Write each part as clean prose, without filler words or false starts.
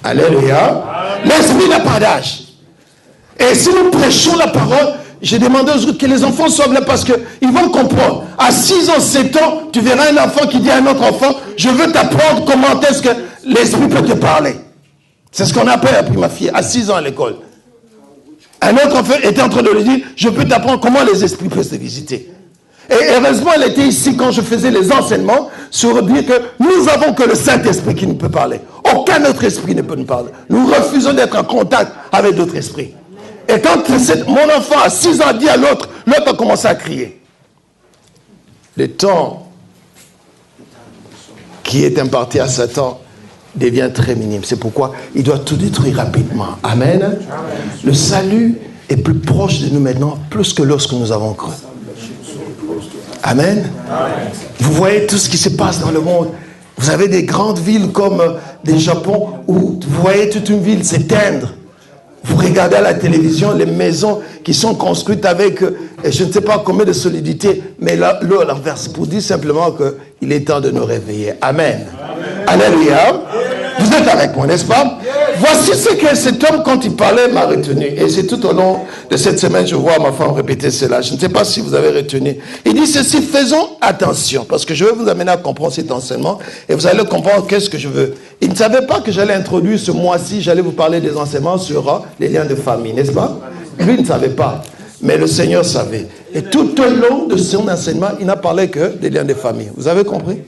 Alléluia. L'esprit n'a pas d'âge. Et si nous prêchons la parole, j'ai demandé aux autres que les enfants soient là parce qu'ils vont comprendre. À 6 ans, 7 ans, tu verras un enfant qui dit à un autre enfant, je veux t'apprendre comment est-ce que l'esprit peut te parler. C'est ce qu'on appelle ma fille, à 6 ans à l'école. Un autre enfant était en train de lui dire, je peux t'apprendre comment les esprits peuvent te visiter. Et heureusement, elle était ici quand je faisais les enseignements sur dire que nous avons que le Saint-Esprit qui nous peut parler. Aucun autre esprit ne peut nous parler. Nous refusons d'être en contact avec d'autres esprits. Et quand mon enfant à 6 ans dit à l'autre, l'autre a commencé à crier. Le temps qui est imparti à Satan devient très minime. C'est pourquoi il doit tout détruire rapidement. Amen. Amen. Le salut est plus proche de nous maintenant, plus que lorsque nous avons cru. Amen. Amen. Vous voyez tout ce qui se passe dans le monde. Vous avez des grandes villes comme le Japon où vous voyez toute une ville s'éteindre. Vous regardez à la télévision les maisons qui sont construites avec, je ne sais pas combien de solidité, mais l'eau l'enverse pour dire simplement qu'il est temps de nous réveiller. Amen. Amen. Alléluia. Vous êtes avec moi, n'est-ce pas? Voici ce que cet homme, quand il parlait, m'a retenu. Et c'est tout au long de cette semaine, je vois ma femme répéter cela. Je ne sais pas si vous avez retenu. Il dit ceci, faisons attention, parce que je vais vous amener à comprendre cet enseignement, et vous allez comprendre qu'est-ce que je veux. Il ne savait pas que j'allais introduire ce mois-ci, j'allais vous parler des enseignements sur les liens de famille, n'est-ce pas? Lui ne savait pas, mais le Seigneur savait. Et tout au long de son enseignement, il n'a parlé que des liens de famille. Vous avez compris?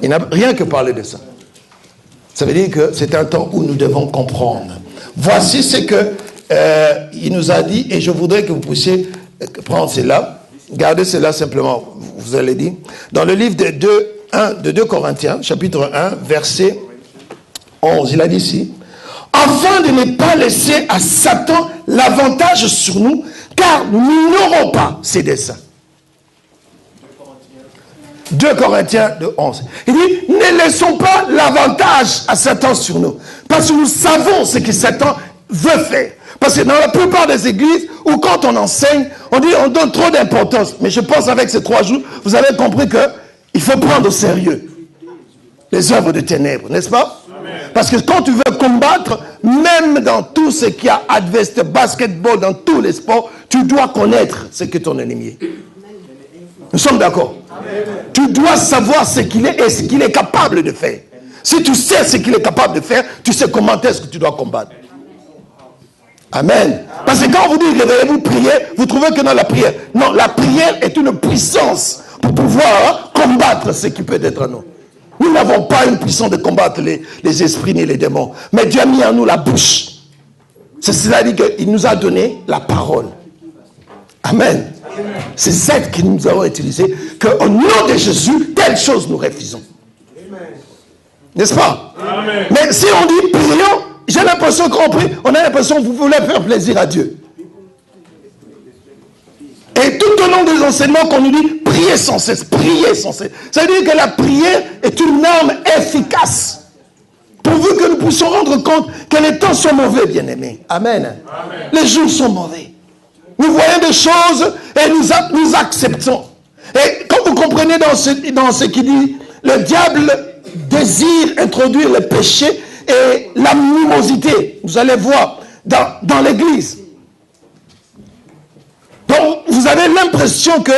Il n'a rien que parlé de ça. Ça veut dire que c'est un temps où nous devons comprendre. Voici ce que il nous a dit, et je voudrais que vous puissiez prendre cela. Gardez cela simplement, vous allez dire. Dans le livre de 2 Corinthiens, chapitre 1, verset 11, il a dit ici, « Afin de ne pas laisser à Satan l'avantage sur nous, car nous n'ignorons pas ses desseins. » 2 Corinthiens 11. Il dit, ne laissons pas l'avantage à Satan sur nous. Parce que nous savons ce que Satan veut faire. Parce que dans la plupart des églises, où quand on enseigne, on dit, on donne trop d'importance. Mais je pense avec ces 3 jours, vous avez compris qu'il faut prendre au sérieux les œuvres de ténèbres, n'est-ce pas? Amen. Parce que quand tu veux combattre, même dans tout ce qui a adverse, basketball, dans tous les sports, tu dois connaître ce que ton ennemi est. Nous sommes d'accord? Tu dois savoir ce qu'il est et ce qu'il est capable de faire. Si tu sais ce qu'il est capable de faire, tu sais comment est-ce que tu dois combattre. Amen. Parce que quand vous dites réveillez-vous, priez, vous trouvez que dans la prière. Non, la prière est une puissance pour pouvoir combattre ce qui peut être en nous. Nous n'avons pas une puissance de combattre les esprits ni les démons. Mais Dieu a mis en nous la bouche. C'est-à-dire qu'il nous a donné la parole. Amen. C'est celle que nous avons utilisée, qu'au nom de Jésus, telle chose nous refusons. N'est-ce pas? Amen. Mais si on dit prions, j'ai l'impression qu'on prie, on a l'impression que vous voulez faire plaisir à Dieu. Et tout au long des enseignements qu'on nous dit, priez sans cesse, priez sans cesse. Ça veut dire que la prière est une arme efficace. Pourvu que nous puissions rendre compte que les temps sont mauvais, bien-aimés. Amen. Amen. Les jours sont mauvais. Nous voyons des choses et nous acceptons. Et quand vous comprenez dans ce qu'il dit, le diable désire introduire le péché et l'animosité. Vous allez voir dans l'église. Donc vous avez l'impression que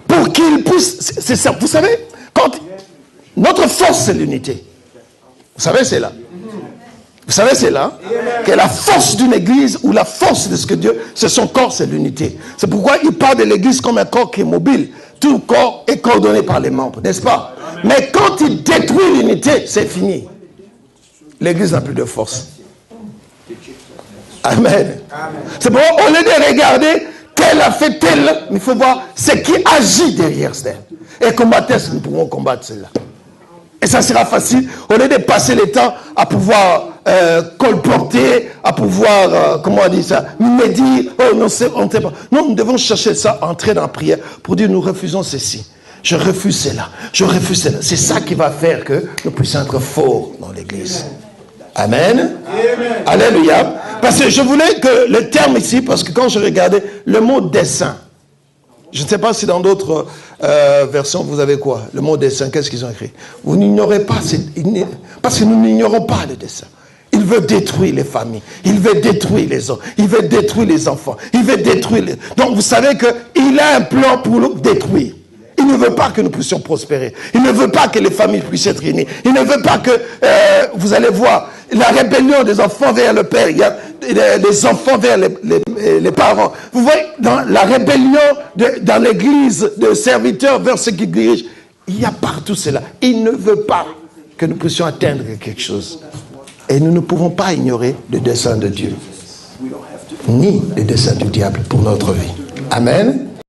pour qu'il puisse... C'est ça, vous savez, quand notre force c'est l'unité. Vous savez, c'est là. Vous savez, c'est là que la force d'une église ou la force de ce que Dieu, c'est son corps, c'est l'unité. C'est pourquoi il parle de l'église comme un corps qui est mobile. Tout le corps est coordonné par les membres, n'est-ce pas? Mais quand il détruit l'unité, c'est fini. L'église n'a plus de force. Amen. C'est pourquoi au lieu de regarder tel a fait tel, mais il faut voir ce qui agit derrière cela. Et combattre, nous pouvons combattre cela. Et ça sera facile, au lieu de passer le temps à pouvoir colporter, à pouvoir, comment on dit ça, médire, oh non, on ne sait pas. Non, nous devons chercher ça, entrer dans la prière, pour dire nous refusons ceci. Je refuse cela, je refuse cela. C'est ça qui va faire que nous puissions être forts dans l'église. Amen. Amen. Alléluia. Parce que je voulais que le terme ici, parce que quand je regardais le mot dessein, Je ne sais pas si dans d'autres versions, vous avez quoi? Le mot dessein, qu'est-ce qu'ils ont écrit? Vous n'ignorez pas, parce que nous n'ignorons pas le dessein. Il veut détruire les familles. Il veut détruire les hommes. Il veut détruire les enfants. Il veut détruire les... Donc vous savez qu'il a un plan pour nous détruire. Il ne veut pas que nous puissions prospérer. Il ne veut pas que les familles puissent être réunies. Il ne veut pas que, vous allez voir, la rébellion des enfants vers le père. Il y a des enfants vers les parents. Vous voyez, dans la rébellion dans l'église de serviteurs vers ceux qui dirigent, il y a partout cela. Il ne veut pas que nous puissions atteindre quelque chose. Et nous ne pouvons pas ignorer le dessein de Dieu, ni le dessein du diable pour notre vie. Amen.